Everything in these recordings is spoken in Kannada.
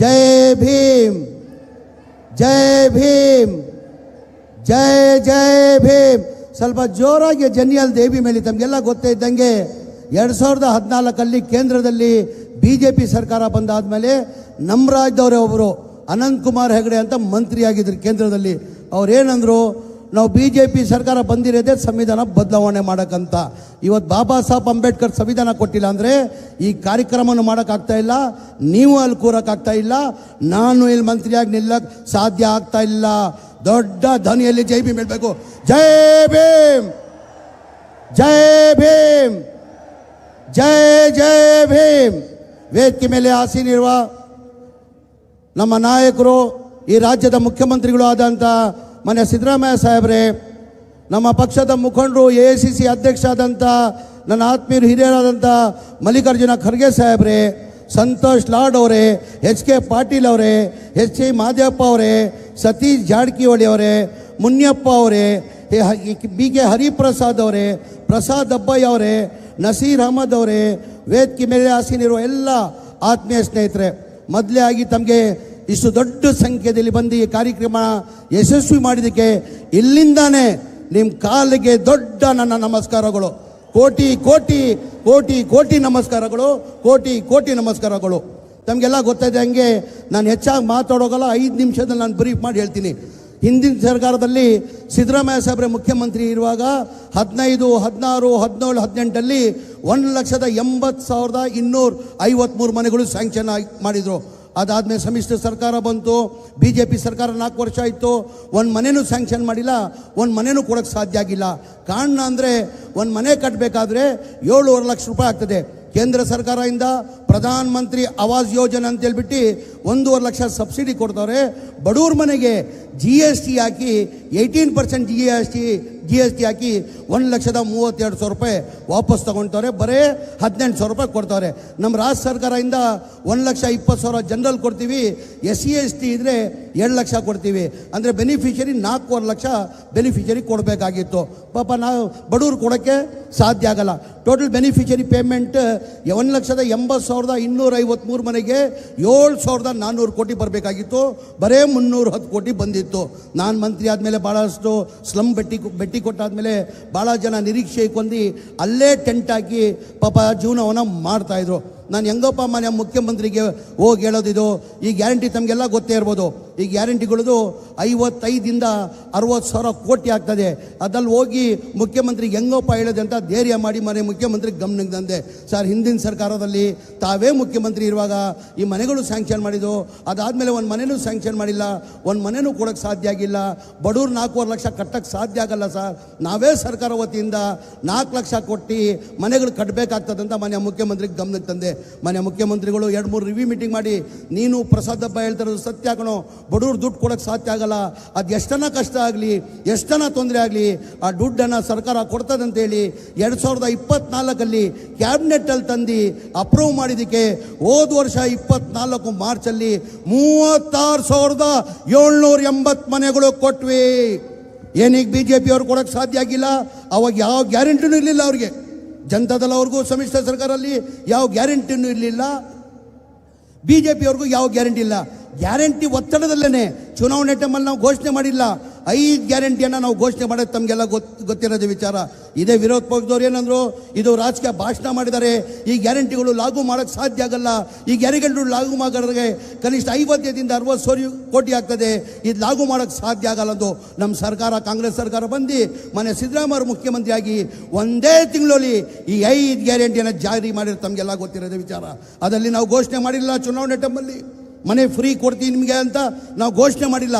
ಜೈ ಭೀಮ್, ಜೈ ಭೀಮ್, ಜೈ ಜೈ ಭೀಮ್. ಸ್ವಲ್ಪ ಜೋರಾಗಿ ಜನಿಯಲ್ ದೇವಿ ಮೇಲೆ. ತಮಗೆಲ್ಲ ಗೊತ್ತೇ ಇದ್ದಂಗೆ 2014 ಕೇಂದ್ರದಲ್ಲಿ BJP ಸರ್ಕಾರ ಬಂದಾದಮೇಲೆ ನಮ್ಮ ರಾಜ್ಯದವರೇ ಒಬ್ಬರು ಅನಂತಕುಮಾರ್ ಹೆಗಡೆ ಅಂತ ಮಂತ್ರಿ ಆಗಿದ್ರು ಕೇಂದ್ರದಲ್ಲಿ. ಅವ್ರೇನಂದ್ರು, ನಾವು BJP ಸರ್ಕಾರ ಬಂದಿರೋದೇ ಸಂವಿಧಾನ ಬದಲಾವಣೆ ಮಾಡೋಕ್ಕಂತ. ಇವತ್ತು ಬಾಬಾ ಸಾಹೇಬ್ ಅಂಬೇಡ್ಕರ್ ಸಂವಿಧಾನ ಕೊಟ್ಟಿಲ್ಲ ಅಂದರೆ ಈ ಕಾರ್ಯಕ್ರಮವನ್ನು ಮಾಡೋಕ್ಕಾಗ್ತಾ ಇಲ್ಲ, ನೀವು ಅಲ್ಲಿ ಕೂರೋಕ್ಕಾಗ್ತಾ ಇಲ್ಲ, ನಾನು ಇಲ್ಲಿ ಮಂತ್ರಿಯಾಗಿ ನಿಲ್ಲಕ್ಕೆ ಸಾಧ್ಯ ಆಗ್ತಾ ಇಲ್ಲ. ದೊಡ್ಡ ಧ್ವನಿಯಲ್ಲಿ ಜೈ ಭೀಮ್ ಹೇಳಬೇಕು. ಜೈ ಭೀಮ್, ಜೈ ಭೀಮ್, ಜೈ ಜೈ ಭೀಮ್. ವೇದಿಕೆ ಮೇಲೆ ಆಸೀನಿರುವ ನಮ್ಮ ನಾಯಕರು, ಈ ರಾಜ್ಯದ ಮುಖ್ಯಮಂತ್ರಿಗಳು ಆದಂಥ ಮಾನ್ಯ ಸಿದ್ದರಾಮಯ್ಯ ಸಾಹೇಬ್ರೆ, ನಮ್ಮ ಪಕ್ಷದ ಮುಖಂಡರು, AICC ಅಧ್ಯಕ್ಷ ಆದಂಥ ನನ್ನ ಆತ್ಮೀಯರು ಹಿರಿಯರಾದಂಥ ಮಲ್ಲಿಕಾರ್ಜುನ ಖರ್ಗೆ ಸಾಹೇಬ್ರೆ, ಸಂತೋಷ್ ಲಾಡ್ ಅವರೇ, HK ಪಾಟೀಲ್ ಅವರೇ, HC ಮಾದೇವಪ್ಪ ಅವರೇ, ಸತೀಶ್ ಜಾರಕಿಹೊಳಿ ಅವರೇ, ಮುನಿಯಪ್ಪ ಅವರೇ, BK ಹರಿಪ್ರಸಾದ್ ಅವರೇ, ಪ್ರಸಾದ್ ಅಬ್ಬಯ್ಯ ಅವರೇ, ನಸೀರ್ ಅಹಮದ್ ಅವರೇ, ವೇದಿಕೆ ಮೇಲೆ ಆಸೀನಿರುವ ಎಲ್ಲ ಆತ್ಮೀಯ ಸ್ನೇಹಿತರೆ, ಮೊದಲೇ ಆಗಿ ತಮಗೆ ಇಷ್ಟು ದೊಡ್ಡ ಸಂಖ್ಯೆಯಲ್ಲಿ ಬಂದು ಈ ಕಾರ್ಯಕ್ರಮ ಯಶಸ್ವಿ ಮಾಡಿದ್ದಕ್ಕೆ ಇಲ್ಲಿಂದಾನೇ ನಿಮ್ಮ ಕಾಲಿಗೆ ದೊಡ್ಡ ನನ್ನ ನಮಸ್ಕಾರಗಳು. ಕೋಟಿ ಕೋಟಿ ಕೋಟಿ ಕೋಟಿ ನಮಸ್ಕಾರಗಳು, ಕೋಟಿ ಕೋಟಿ ನಮಸ್ಕಾರಗಳು. ತಮಗೆಲ್ಲ ಗೊತ್ತಿದೆ ಹಂಗೆ ನಾನು ಹೆಚ್ಚಾಗಿ ಮಾತಾಡೋಗಲ್ಲ, 5 ನಿಮಿಷದಲ್ಲಿ ನಾನು ಬ್ರೀಫ್ ಮಾಡಿ ಹೇಳ್ತೀನಿ. ಹಿಂದಿನ ಸರ್ಕಾರದಲ್ಲಿ ಸಿದ್ದರಾಮಯ್ಯ ಸಾಹೇಬ್ರೆ ಮುಖ್ಯಮಂತ್ರಿ ಇರುವಾಗ 15, 16, 17, 18 1,80,253 ಮನೆಗಳು ಸ್ಯಾಂಕ್ಷನ್ ಮಾಡಿದರು. ಅದಾದಮೇಲೆ ಸಮ್ಮಿಶ್ರ ಸರ್ಕಾರ ಬಂತು, BJP ಸರ್ಕಾರ 4 ವರ್ಷ ಆಯಿತು, ಒಂದು ಮನೆಯೂ ಸ್ಯಾಂಕ್ಷನ್ ಮಾಡಿಲ್ಲ, ಒಂದು ಮನೆಯೂ ಕೊಡೋಕ್ಕೆ ಸಾಧ್ಯ ಆಗಿಲ್ಲ. ಕಾರಣ ಅಂದರೆ ಒಂದು ಮನೆ ಕಟ್ಟಬೇಕಾದ್ರೆ 7.5 ಲಕ್ಷ ರೂಪಾಯಿ ಆಗ್ತದೆ. ಕೇಂದ್ರ ಸರ್ಕಾರದಿಂದ ಪ್ರಧಾನ ಮಂತ್ರಿ ಆವಾಸ್ ಯೋಜನೆ ಅಂತೇಳ್ಬಿಟ್ಟು 1.5 ಲಕ್ಷ ಸಬ್ಸಿಡಿ ಕೊಡ್ತಾರೆ. ಬಡವ್ರ ಮನೆಗೆ GST ಹಾಕಿ 18% GST ಹಾಕಿ 1,32,000 ರೂಪಾಯಿ ವಾಪಸ್ ತೊಗೊಳ್ತಾರೆ. ಬರೀ 18,000 ರೂಪಾಯಿ ಕೊಡ್ತಾರೆ. ನಮ್ಮ ರಾಜ್ಯ ಸರ್ಕಾರದಿಂದ 1,20,000 ಜನರಲ್ ಕೊಡ್ತೀವಿ, SC ST ಇದ್ದರೆ 2 ಲಕ್ಷ ಕೊಡ್ತೀವಿ. ಅಂದರೆ ಬೆನಿಫಿಷರಿ 4.5 ಲಕ್ಷ ಬೆನಿಫಿಷರಿ ಕೊಡಬೇಕಾಗಿತ್ತು. ಪಾಪ ನಾವು ಬಡವ್ರು ಕೊಡೋಕ್ಕೆ ಸಾಧ್ಯ ಆಗಲ್ಲ. ಟೋಟಲ್ ಬೆನಿಫಿಷರಿ ಪೇಮೆಂಟ್ 1,80,253 ಮನೆಗೆ 7,400 ಕೋಟಿ ಬರಬೇಕಾಗಿತ್ತು. ಬರೇ 310 ಕೋಟಿ ಬಂದಿತ್ತು. ನಾನು ಮಂತ್ರಿ ಆದಮೇಲೆ ಭಾಳಷ್ಟು ಸ್ಲಮ್ ಭೇಟಿ ಕೊಟ್ಟಾದಮೇಲೆ ಭಾಳ ಜನ ನಿರೀಕ್ಷೆ ಕೊಂದು ಅಲ್ಲೇ ಟೆಂಟ್ ಹಾಕಿ ಪಾಪ ಜೀವನವನ್ನು ಮಾಡ್ತಾಯಿದ್ರು. ನಾನು ಹೆಂಗಪ್ಪ ಮನೆ ಮುಖ್ಯಮಂತ್ರಿಗೆ ಹೋಗಿ ಹೇಳೋದಿದು, ಈ ಗ್ಯಾರಂಟಿ ತಮಗೆಲ್ಲ ಗೊತ್ತೇ ಇರ್ಬೋದು. ಈ ಗ್ಯಾರಂಟಿಗಳದು 55 60 ಸಾವಿರ ಕೋಟಿ ಆಗ್ತದೆ. ಅದಲ್ಲಿ ಹೋಗಿ ಮುಖ್ಯಮಂತ್ರಿಗೆ ಹೆಂಗಪ್ಪ ಹೇಳೋದು ಅಂತ ಧೈರ್ಯ ಮಾಡಿ ಮನೆ ಮುಖ್ಯಮಂತ್ರಿಗೆ ಗಮನಕ್ಕೆ ತಂದೆ. ಸರ್, ಹಿಂದಿನ ಸರ್ಕಾರದಲ್ಲಿ ತಾವೇ ಮುಖ್ಯಮಂತ್ರಿ ಇರುವಾಗ ಈ ಮನೆಗಳು ಸ್ಯಾಂಕ್ಷನ್ ಮಾಡಿದ್ದು, ಅದಾದಮೇಲೆ ಒಂದು ಮನೆಯೂ ಸ್ಯಾಂಕ್ಷನ್ ಮಾಡಿಲ್ಲ, ಒಂದು ಮನೆಯೂ ಕೊಡೋಕ್ಕೆ ಸಾಧ್ಯ ಆಗಿಲ್ಲ. ಬಡವ್ರು 4.5 ಲಕ್ಷ ಕಟ್ಟಕ್ಕೆ ಸಾಧ್ಯ ಆಗಲ್ಲ ಸರ್. ನಾವೇ ಸರ್ಕಾರ ವತಿಯಿಂದ 4 ಲಕ್ಷ ಕೊಟ್ಟು ಮನೆಗಳು ಕಟ್ಟಬೇಕಾಗ್ತದಂತ ಮನೆ ಮುಖ್ಯಮಂತ್ರಿಗೆ ಗಮನಕ್ಕೆ ತಂದೆ. ಮನೆ ಮುಖ್ಯಮಂತ್ರಿಗಳು 2-3 ರಿವ್ಯೂ ಮೀಟಿಂಗ್ ಮಾಡಿ, ನೀನು ಪ್ರಸಾದ್ ಹಬ್ಬ ಹೇಳ್ತಿರೋದು ಸತ್ಯ ಕಣೋ, ಬಡವ್ರು ದುಡ್ಡು ಕೊಡೋಕ್ಕೆ ಸಾಧ್ಯ ಆಗಲ್ಲ, ಅದು ಎಷ್ಟನ ಕಷ್ಟ ಆಗಲಿ, ಎಷ್ಟನ ತೊಂದರೆ ಆಗಲಿ, ಆ ದುಡ್ಡನ್ನು ಸರ್ಕಾರ ಕೊಡ್ತದಂತೇಳಿ 2024 ಕ್ಯಾಬಿನೆಟ್ಟಲ್ಲಿ ತಂದು ಅಪ್ರೂವ್ ಮಾಡಿದ್ದಕ್ಕೆ ಹೋದ ವರ್ಷ 24 ಮಾರ್ಚಲ್ಲಿ 36,780 ಮನೆಗಳು ಕೊಟ್ವಿ. ಏನೀಗ BJP ಅವ್ರು ಕೊಡೋಕ್ಕೆ ಸಾಧ್ಯ ಆಗಿಲ್ಲ. ಅವಾಗ ಯಾವ ಗ್ಯಾರಂಟಿನೂ ಇರಲಿಲ್ಲ ಅವ್ರಿಗೆ. ಜನತಾದಳ ಅವ್ರಿಗೂ ಸಮ್ಮಿಶ್ರ ಸರ್ಕಾರದಲ್ಲಿ ಯಾವ ಗ್ಯಾರಂಟಿನೂ ಇರಲಿಲ್ಲ, BJP ಅವ್ರಿಗೂ ಯಾವ ಗ್ಯಾರಂಟಿ ಇಲ್ಲ. ಗ್ಯಾರಂಟಿ ಒತ್ತಡದಲ್ಲೇ ಚುನಾವಣೆ ಟೈಮಲ್ಲಿ ನಾವು ಘೋಷಣೆ ಮಾಡಿಲ್ಲ. 5 ಗ್ಯಾರಂಟಿಯನ್ನು ನಾವು ಘೋಷಣೆ ಮಾಡೋದು ತಮಗೆಲ್ಲ ಗೊತ್ತಿರೋದು ವಿಚಾರ. ಇದೇ ವಿರೋಧ ಪಕ್ಷದವ್ರು ಏನಂದ್ರು, ಇದು ರಾಜಕೀಯ ಭಾಷಣ ಮಾಡಿದ್ದಾರೆ, ಈ ಗ್ಯಾರಂಟಿಗಳು ಲಾಗು ಮಾಡೋಕ್ಕೆ ಸಾಧ್ಯ ಆಗಲ್ಲ, ಈ ಗ್ಯಾರಂಟಿಗಳು ಲಾಗು ಮಾಡೋರಿಗೆ ಕನಿಷ್ಠ 50ರಿಂದ 60 ಕೋಟಿ ಆಗ್ತದೆ, ಇದು ಲಾಗು ಮಾಡೋಕ್ಕೆ ಸಾಧ್ಯ ಆಗಲ್ಲ ಅಂತ ನಮ್ಮ ಸರ್ಕಾರ, ಕಾಂಗ್ರೆಸ್ ಸರ್ಕಾರ ಬಂದು ಮನೆ ಸಿದ್ದರಾಮಯ್ಯ ಮುಖ್ಯಮಂತ್ರಿಯಾಗಿ ಒಂದೇ ತಿಂಗಳಲ್ಲಿ ಈ 5 ಗ್ಯಾರಂಟಿಯನ್ನು ಜಾರಿ ಮಾಡಿರೋ ತಮಗೆಲ್ಲ ಗೊತ್ತಿರೋದು ವಿಚಾರ. ಅದರಲ್ಲಿ ನಾವು ಘೋಷಣೆ ಮಾಡಿಲ್ಲ. ಚುನಾವಣೆ ಟೈಮಲ್ಲಿ ಮನೆ ಫ್ರೀ ಕೊಡ್ತೀವಿ ನಿಮಗೆ ಅಂತ ನಾವು ಘೋಷಣೆ ಮಾಡಿಲ್ಲ.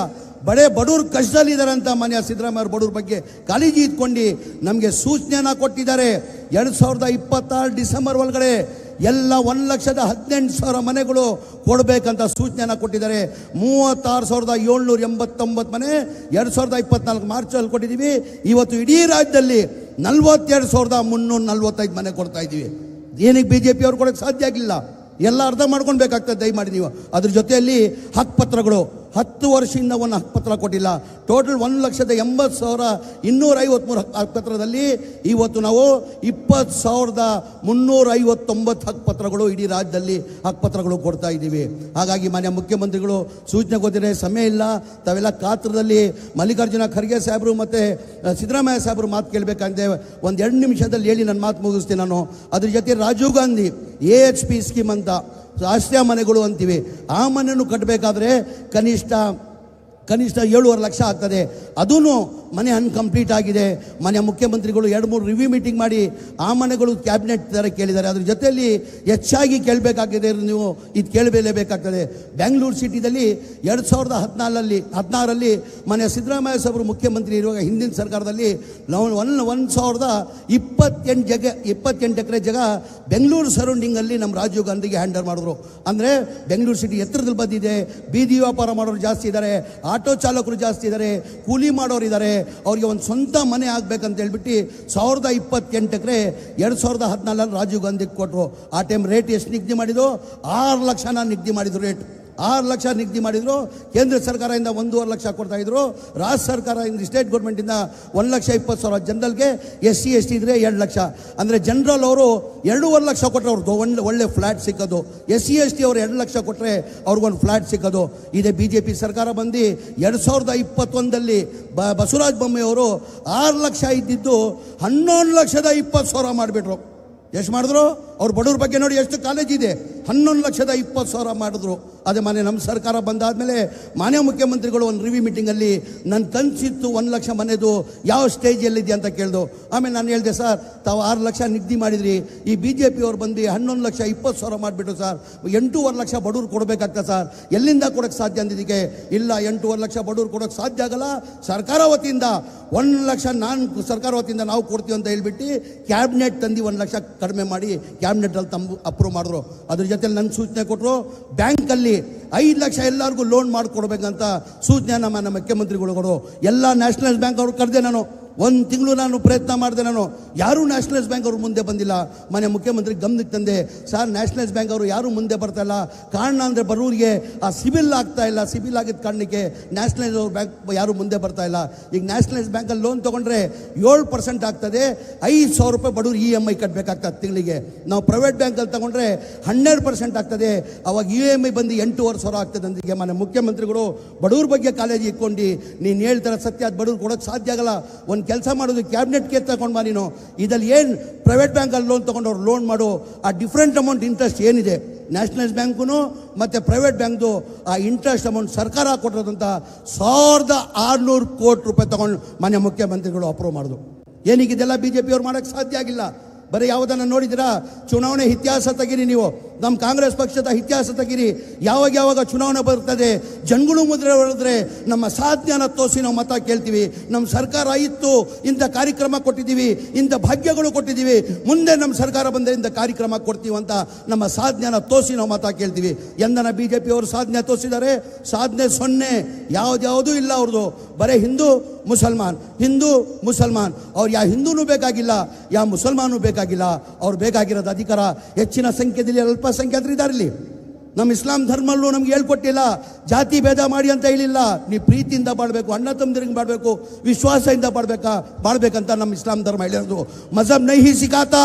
ಬಡವ್ರು ಕಷ್ಟದಲ್ಲಿದ್ದಾರೆ ಅಂತ ಮನೆಯ ಸಿದ್ದರಾಮಯ್ಯ ಬಡವ್ರ ಬಗ್ಗೆ ಕಾಳಜಿ ಇಟ್ಕೊಂಡು ನಮಗೆ ಸೂಚನೆಯನ್ನು ಕೊಟ್ಟಿದ್ದಾರೆ. 2026 ಡಿಸೆಂಬರ್ ಒಳಗಡೆ ಎಲ್ಲ 1,18,000 ಮನೆಗಳು ಕೊಡಬೇಕಂತ ಸೂಚನೆಯನ್ನು ಕೊಟ್ಟಿದ್ದಾರೆ. 36,789 ಮನೆ 2024 ಮಾರ್ಚಲ್ಲಿ ಕೊಟ್ಟಿದ್ದೀವಿ. ಇವತ್ತು ಇಡೀ ರಾಜ್ಯದಲ್ಲಿ 42,345 ಮನೆ ಕೊಡ್ತಾ ಇದ್ದೀವಿ. ಏನಕ್ಕೆ BJP ಅವ್ರು ಕೊಡೋಕ್ಕೆ ಸಾಧ್ಯ ಆಗಿಲ್ಲ? ಎಲ್ಲ ಅರ್ಥ ಮಾಡ್ಕೊಳ್ಬೇಕಾಗ್ತದೆ ದಯಮಾಡಿ ನೀವು. ಅದ್ರ ಜೊತೆಯಲ್ಲಿ ಹಕ್ಕುಪತ್ರಗಳು 10 ವರ್ಷದಿಂದ ಒಂದು ಹಕ್ಕುಪತ್ರ ಕೊಟ್ಟಿಲ್ಲ. ಟೋಟಲ್ 1,80,253 ಹಕ್ಕುಪತ್ರದಲ್ಲಿ ಇವತ್ತು ನಾವು 20,359 ಹಕ್ಕುಪತ್ರಗಳು ಇಡೀ ರಾಜ್ಯದಲ್ಲಿ ಹಕ್ಕುಪತ್ರಗಳು ಕೊಡ್ತಾ ಇದ್ದೀವಿ. ಹಾಗಾಗಿ ಮಾನ್ಯ ಮುಖ್ಯಮಂತ್ರಿಗಳು ಸೂಚನೆ ಕೊಟ್ಟಿದ್ರೆ ಸಮಯ ಇಲ್ಲ, ತಾವೆಲ್ಲ ಕಾತ್ರದಲ್ಲಿ ಮಲ್ಲಿಕಾರ್ಜುನ ಖರ್ಗೆ ಸಾಹೇಬರು ಮತ್ತು ಸಿದ್ದರಾಮಯ್ಯ ಸಾಹೇಬರು ಮಾತು ಕೇಳಬೇಕಂತೆ. ಒಂದು 2 ನಿಮಿಷದಲ್ಲಿ ಹೇಳಿ ನನ್ನ ಮಾತು ಮುಗಿಸ್ತೀನಿ ನಾನು. ಅದ್ರ ಜೊತೆ ರಾಜೀವ್ ಗಾಂಧಿ AHP ಸ್ಕೀಮ್ ಅಂತ ಆಶ್ರಯ ಮನೆಗಳು ಅಂತೀವಿ, ಆ ಮನೆಯನ್ನು ಕಟ್ಟಬೇಕಾದ್ರೆ ಕನಿಷ್ಠ 7.5 ಲಕ್ಷ ಆಗ್ತದೆ. ಅದೂ ಮನೆ ಅನ್ಕಂಪ್ಲೀಟ್ ಆಗಿದೆ. ಮನೆ ಮುಖ್ಯಮಂತ್ರಿಗಳು 2-3 ರಿವ್ಯೂ ಮೀಟಿಂಗ್ ಮಾಡಿ ಆ ಮನೆಗಳು ಕ್ಯಾಬಿನೆಟ್ ಥರ ಕೇಳಿದ್ದಾರೆ. ಅದ್ರ ಜೊತೆಯಲ್ಲಿ ಹೆಚ್ಚಾಗಿ ಕೇಳಬೇಕಾಗಿದೆ, ನೀವು ಇದು ಕೇಳಲೇಬೇಕಾಗ್ತದೆ. ಬೆಂಗಳೂರು ಸಿಟಿದಲ್ಲಿ 2016ರಲ್ಲಿ ಮನೆ ಸಿದ್ದರಾಮಯ್ಯ ಸಾಹೇಬರು ಮುಖ್ಯಮಂತ್ರಿ ಇರುವಾಗ ಹಿಂದಿನ ಸರ್ಕಾರದಲ್ಲಿ 1,028 ಎಕರೆ ಜಾಗ ಬೆಂಗಳೂರು ಸರೌಂಡಿಂಗಲ್ಲಿ ನಮ್ಮ ರಾಜೀವ್ ಗಾಂಧಿಗೆ ಹ್ಯಾಂಡರ್ ಮಾಡಿದ್ರು. ಅಂದರೆ ಬೆಂಗಳೂರು ಸಿಟಿ ಎತ್ತರದಲ್ಲಿ ಬಂದಿದೆ, ಬೀದಿ ವ್ಯಾಪಾರ ಮಾಡೋರು ಜಾಸ್ತಿ ಇದ್ದಾರೆ, ಆಟೋ ಚಾಲಕರು ಜಾಸ್ತಿ ಇದ್ದಾರೆ, ಕೂಲಿ ಮಾಡೋರು ಇದ್ದಾರೆ, ಅವ್ರಿಗೆ ಒಂದು ಸ್ವಂತ ಮನೆ ಆಗಬೇಕಂತ ಹೇಳ್ಬಿಟ್ಟು 1,028 ಎಕರೆ 2014 ರಾಜೀವ್ ಗಾಂಧಿಗೆ ಕೊಟ್ಟರು. ಆ ಟೈಮ್ ರೇಟ್ ಎಷ್ಟು ನಿಗದಿ ಮಾಡಿದ್ರು? 6 ಲಕ್ಷನ ನಿಗದಿ ಮಾಡಿದ್ರು. ರೇಟ್ 6 ಲಕ್ಷ ನಿಗದಿ ಮಾಡಿದ್ರು. ಕೇಂದ್ರ ಸರ್ಕಾರದಿಂದ 1.5 ಲಕ್ಷ ಕೊಡ್ತಾಯಿದ್ರು. ರಾಜ್ಯ ಸರ್ಕಾರದಿಂದ ಸ್ಟೇಟ್ ಗೌರ್ಮೆಂಟಿಂದ 1,20,000 ಜನರಲ್ಗೆ, SC ST ಇದ್ರೆ 2 ಲಕ್ಷ. ಅಂದರೆ ಜನರಲ್ ಅವರು 2.5 ಲಕ್ಷ ಕೊಟ್ಟರೆ ಅವ್ರದ್ದು ಒಳ್ಳೆ ಫ್ಲ್ಯಾಟ್ ಸಿಕ್ಕೋದು. SC ST ಅವರು 2 ಲಕ್ಷ ಕೊಟ್ಟರೆ ಅವ್ರಿಗೊಂದು ಫ್ಲ್ಯಾಟ್ ಸಿಕ್ಕೋದು. ಇದೇ BJP ಸರ್ಕಾರ ಬಂದು 2021ರಲ್ಲಿ ಬಸವರಾಜ ಬೊಮ್ಮಾಯಿ ಅವರು 6 ಲಕ್ಷ ಇದ್ದಿದ್ದು 11,20,000 ಮಾಡಿಬಿಟ್ರು. ಎಷ್ಟು ಮಾಡಿದ್ರು? ಅವ್ರು ಬಡವ್ರ ಬಗ್ಗೆ ನೋಡಿ ಎಷ್ಟು ಕಾಲೇಜ್ ಇದೆ, 11,20,000 ಮಾಡಿದ್ರು. ಅದೇ ನಮ್ಮ ಸರ್ಕಾರ ಬಂದಾದಮೇಲೆ ಮಾನ್ಯ ಮುಖ್ಯಮಂತ್ರಿಗಳು ಒಂದು ರಿವ್ಯೂ ಮೀಟಿಂಗಲ್ಲಿ ನನ್ನ ಕನಸಿತ್ತು 1 ಲಕ್ಷ ಮನೆದು ಯಾವ ಸ್ಟೇಜಲ್ಲಿದೆ ಅಂತ ಕೇಳಿದು. ಆಮೇಲೆ ನಾನು ಹೇಳಿದೆ, ಸರ್ ತಾವು 6 ಲಕ್ಷ ನಿಗದಿ ಮಾಡಿದ್ರಿ, ಈ BJP ಅವ್ರು ಬಂದು 11,20,000 ಮಾಡಿಬಿಟ್ರು ಸರ್, 8.5 ಲಕ್ಷ ಬಡವ್ರು ಕೊಡಬೇಕಾಗ್ತದೆ ಸರ್, ಎಲ್ಲಿಂದ ಕೊಡೋಕ್ಕೆ ಸಾಧ್ಯ ಅಂದಿದ್ದಕ್ಕೆ, ಇಲ್ಲ 8.5 ಲಕ್ಷ ಬಡವ್ರು ಕೊಡೋಕ್ಕೆ ಸಾಧ್ಯ ಆಗಲ್ಲ, ಸರ್ಕಾರ ವತಿಯಿಂದ 1 ಲಕ್ಷ ನಾನು ಸರ್ಕಾರ ವತಿಯಿಂದ ನಾವು ಕೊಡ್ತೀವಿ ಅಂತ ಹೇಳ್ಬಿಟ್ಟು ಕ್ಯಾಬಿನೆಟ್ ತಂದು 1 ಲಕ್ಷ ಕಡಿಮೆ ಮಾಡಿ ಕ್ಯಾಬಿನೆಟಲ್ಲಿ ಅಪ್ರೂವ್ ಮಾಡಿದ್ರು. ಅದ್ರ ಜೊತೆಲಿ ನನ್ನ ಸೂಚನೆ ಕೊಟ್ಟರು, ಬ್ಯಾಂಕಲ್ಲಿ 5 ಲಕ್ಷ ಎಲ್ಲರಿಗೂ ಲೋನ್ ಮಾಡಿಕೊಡ್ಬೇಕಂತ ಸೂಚನೆ ನಮ್ಮ ಮುಖ್ಯಮಂತ್ರಿಗಳು. ಎಲ್ಲ ನ್ಯಾಷನಲೈಸ್ ಬ್ಯಾಂಕ್ ಅವ್ರು ಕರೆದೆ. ನಾನು 1 ತಿಂಗಳು ನಾನು ಪ್ರಯತ್ನ ಮಾಡಿದೆ. ನಾನು ಯಾರೂ ನ್ಯಾಷನಲೈಸ್ ಬ್ಯಾಂಕ್ ಅವರು ಮುಂದೆ ಬಂದಿಲ್ಲ. ಮನೆ ಮುಖ್ಯಮಂತ್ರಿ ಗಮನಕ್ಕೆ ತಂದೆ, ಸರ್ ನ್ಯಾಷನಲೈಸ್ ಬ್ಯಾಂಕ್ ಅವರು ಯಾರೂ ಮುಂದೆ ಬರ್ತಾ ಇಲ್ಲ. ಕಾರಣ ಅಂದರೆ ಬಡವರಿಗೆ ಆ ಸಿಬಿಲ್ ಆಗ್ತಾ ಇಲ್ಲ. ಸಿಬಿಲ್ ಆಗಿದ್ದ ಕಾರಣಕ್ಕೆ ನ್ಯಾಷನಲೈಸ್ ಅವ್ರ ಬ್ಯಾಂಕ್ ಯಾರೂ ಮುಂದೆ ಬರ್ತಾ ಇಲ್ಲ. ಈಗ ನ್ಯಾಷನಲೈಸ್ ಬ್ಯಾಂಕಲ್ಲಿ ಲೋನ್ ತೊಗೊಂಡ್ರೆ 7% ಆಗ್ತದೆ, 5,000 ರೂಪಾಯಿ ಬಡವರು EMI ಕಟ್ಟಬೇಕಾಗ್ತದೆ ತಿಂಗಳಿಗೆ. ನಾವು ಪ್ರೈವೇಟ್ ಬ್ಯಾಂಕಲ್ಲಿ ತೊಗೊಂಡ್ರೆ 12% ಆಗ್ತದೆ, ಅವಾಗ EMI ಬಂದು 8,500 ಆಗ್ತದೆ. ಅಂದಿಗೆ ಮನೆ ಮುಖ್ಯಮಂತ್ರಿಗಳು ಬಡವ್ರ ಬಗ್ಗೆ ಕಾಳಜಿ ಇಟ್ಕೊಂಡು ನೀನು ಹೇಳ್ತಾರೆ ಸತ್ಯ, ಅದು ಬಡವ್ರು ಕೊಡೋಕ್ಕೆ ಸಾಧ್ಯ ಆಗಲ್ಲ. ಒಂದು ಕೆಲಸ ಮಾಡೋದು, ಕ್ಯಾಬಿನೆಟ್ಗೆ ತಗೊಂಡು ಬಾ ನೀನು. ಇದರಲ್ಲಿ ಏನು ಪ್ರೈವೇಟ್ ಬ್ಯಾಂಕಲ್ಲಿ ಲೋನ್ ತೊಗೊಂಡು ಅವ್ರು ಲೋನ್ ಮಾಡು, ಆ ಡಿಫ್ರೆಂಟ್ ಅಮೌಂಟ್ ಇಂಟ್ರೆಸ್ಟ್ ಏನಿದೆ ನ್ಯಾಷನಲೈಸ್ ಬ್ಯಾಂಕು ಮತ್ತು ಪ್ರೈವೇಟ್ ಬ್ಯಾಂಕ್ದು ಆ ಇಂಟ್ರೆಸ್ಟ್ ಅಮೌಂಟ್ ಸರ್ಕಾರ ಕೊಟ್ಟಿರೋದಂಥ 1,600 ಕೋಟಿ ರೂಪಾಯಿ ತೊಗೊಂಡು ಮಾನ್ಯ ಮುಖ್ಯಮಂತ್ರಿಗಳು ಅಪ್ರೂವ್ ಮಾಡಿದ್ರು. ಏನಿಗಿದೆಲ್ಲ BJP ಅವ್ರು ಮಾಡೋಕ್ಕೆ ಸಾಧ್ಯ ಆಗಿಲ್ಲ. ಬರೀ ಯಾವುದನ್ನು ನೋಡಿದಿರಾ? ಚುನಾವಣೆ ಇತಿಹಾಸ ತೆಗೀರಿ ನೀವು, ನಮ್ಮ ಕಾಂಗ್ರೆಸ್ ಪಕ್ಷದ ಇತಿಹಾಸ ತೆಗೀರಿ. ಯಾವಾಗ ಚುನಾವಣೆ ಬರ್ತದೆ, ಜನಗಳು ಮುದ್ರೆ ಹೊಡೆದ್ರೆ ನಮ್ಮ ಸಾಧನೆಯನ್ನು ತೋರಿಸಿ ನಾವು ಮತ ಕೇಳ್ತೀವಿ. ನಮ್ಮ ಸರ್ಕಾರ ಇತ್ತು, ಇಂಥ ಕಾರ್ಯಕ್ರಮ ಕೊಟ್ಟಿದ್ದೀವಿ, ಇಂಥ ಭಾಗ್ಯಗಳು ಕೊಟ್ಟಿದ್ದೀವಿ, ಮುಂದೆ ನಮ್ಮ ಸರ್ಕಾರ ಬಂದರೆ ಇಂಥ ಕಾರ್ಯಕ್ರಮ ಕೊಡ್ತೀವಿ ಅಂತ ನಮ್ಮ ಸಾಧನೆಯನ್ನು ತೋರಿಸಿ ನಾವು ಮತ ಕೇಳ್ತೀವಿ. ಎಂದನ BJP ಅವರು ಸಾಧನೆ ತೋರಿಸಿದ್ದಾರೆ? ಸಾಧನೆ 0. ಯಾವುದ್ಯಾವುದೂ ಇಲ್ಲ ಅವ್ರದ್ದು. ಬರೀ ಹಿಂದೂ ಮುಸಲ್ಮಾನ್. ಅವ್ರು ಯಾವ ಹಿಂದೂನೂ ಬೇಕಾಗಿಲ್ಲ, ಯಾವ ಮುಸಲ್ಮಾನೂ ಬೇಕಾಗಿಲ್ಲ. ಅವ್ರು ಬೇಕಾಗಿರೋದು ಅಧಿಕಾರ. ಹೆಚ್ಚಿನ ಸಂಖ್ಯೆಯಲ್ಲಿ ಅಲ್ಪಸಂಖ್ಯಾತರು ಇದ್ದಾರೆ ಇಲ್ಲಿ. ನಮ್ಮ ಇಸ್ಲಾಂ ಧರ್ಮಲ್ಲೂ ನಮ್ಗೆ ಹೇಳ್ಕೊಟ್ಟಿಲ್ಲ ಜಾತಿ ಭೇದ ಮಾಡಿ ಅಂತ ಹೇಳಿಲ್ಲ. ನೀವು ಪ್ರೀತಿಯಿಂದ ಬಾಳಬೇಕು, ಅಣ್ಣ ತಮ್ಮದಿರಿಗೆ ಬಾಳಬೇಕು, ವಿಶ್ವಾಸದಿಂದ ಬಾಳ್ಬೇಕಂತ ನಮ್ಮ ಇಸ್ಲಾಂ ಧರ್ಮ ಹೇಳಿರೋದು. ಮಜಹಬ್ ನಹಿ ಸಿಖಾತಾ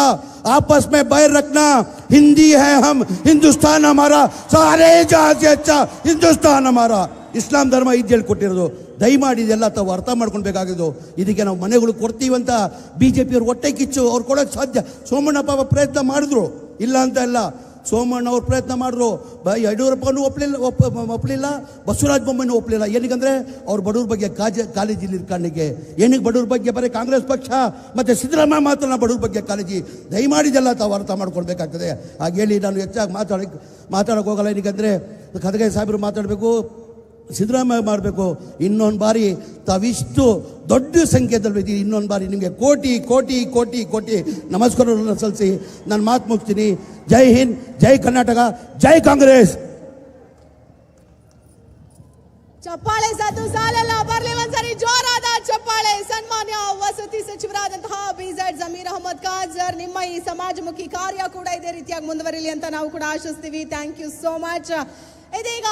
ಆಪಸ್ ಮೇ ಬೈರ್ ರಖನಾ, ಹಿಂದಿ ಹೈ ಹಮ್, ಹಿಂದೂಸ್ತಾನ್ ಹಮಾರಾ, ಸಾರೇ ಜಹಾಂ ಸೆ ಅಚ್ಚಾ ಹಿಂದೂಸ್ತಾನ್ ಹಮಾರಾ. ಇಸ್ಲಾಂ ಧರ್ಮ ಇದು ಹೇಳ್ಕೊಟ್ಟಿರೋದು. ದಯಮಾಡಿ ಇದೆಲ್ಲ ತಾವು ಅರ್ಥ ಮಾಡ್ಕೊಳ್ಬೇಕಾಗಿದ್ದು. ಇದಕ್ಕೆ ನಾವು ಮನೆಗಳು ಕೊಡ್ತೀವಂತ BJP ಅವ್ರು ಹೊಟ್ಟೆ ಕಿಚ್ಚು, ಅವ್ರು ಕೊಡೋಕ್ಕೆ ಸಾಧ್ಯ. ಸೋಮಣ್ಣಪ್ಪ ಪ್ರಯತ್ನ ಮಾಡಿದ್ರು, ಇಲ್ಲ ಅಂತ ಇಲ್ಲ. ಸೋಮಣ್ಣ ಅವ್ರು ಪ್ರಯತ್ನ ಮಾಡಿದ್ರು, ಯಡಿಯೂರಪ್ಪನೂ ಒಪ್ಪಲಿಲ್ಲ, ಬಸವರಾಜ ಬೊಮ್ಮಾಯಿನೂ ಒಪ್ಪಲಿಲ್ಲ. ಏನಕ್ಕಂದರೆ ಅವ್ರು ಬಡವ್ರ ಬಗ್ಗೆ ಕಾಳಜಿ ಕಾರಣಕ್ಕೆ. ಏನಕ್ಕೆ ಬಡವ್ರ ಬಗ್ಗೆ ಬರೀ ಕಾಂಗ್ರೆಸ್ ಪಕ್ಷ ಮತ್ತು ಸಿದ್ದರಾಮಯ್ಯ ಮಾತ್ರ ಬಡವ್ರ ಬಗ್ಗೆ ಕಾಳಜಿ. ದಯಮಾಡಿದೆಲ್ಲ ತಾವು ಅರ್ಥ ಮಾಡ್ಕೊಳ್ಬೇಕಾಗ್ತದೆ. ಹಾಗೇಳಿ ನಾನು ಹೆಚ್ಚಾಗಿ ಮಾತಾಡೋಕೆ ಹೋಗಲ್ಲ. ಏನಕ್ಕಂದರೆ ಖರ್ಗೆ ಸಾಹೇಬರು ಮಾತಾಡಬೇಕು, ಸಿದ್ದರಾಮಯ್ಯ ಮಾಡಬೇಕು. ಇನ್ನೊಂದು ಬಾರಿ ತಾವಿಷ್ಟು ದೊಡ್ಡ ಸಂಖ್ಯೆಯಲ್ಲಿ ಇನ್ನೊಂದು ಬಾರಿ ನಿಮಗೆ ಕೋಟಿ ಕೋಟಿ ಕೋಟಿ ಕೋಟಿ ನಮಸ್ಕಾರಗಳನ್ನು ಸಲ್ಲಿಸಿ ನಾನು ಮಾತು ಮುಗಿಸ್ತೀನಿ. ಜೈ ಹಿಂದ್, ಜೈ ಕರ್ನಾಟಕ, ಜೈ ಕಾಂಗ್ರೆಸ್. ಚಪ್ಪಾಳೆ ಸಾತು ಸಾಲಲ್ಲ, ಬರ್ಲಿ ಒಂದ್ಸರಿ ಜೋರಾದ ಚಪ್ಪಾಳೆ. ಸನ್ಮಾನ್ಯ ವಸತಿ ಸಚಿವರಾದಂತಹ BZ ಜಮೀರ್ ಅಹಮದ್ ಖಾನ್ ಸರ್, ನಿಮ್ಮ ಈ ಸಮಾಜಮುಖಿ ಕಾರ್ಯ ಕೂಡ ಇದೇ ರೀತಿಯಾಗಿ ಮುಂದುವರಿಲಿ ಅಂತ ನಾವು ಕೂಡ ಆಶಿಸ್ತೀವಿ. Thank you so much. ಇದೀಗ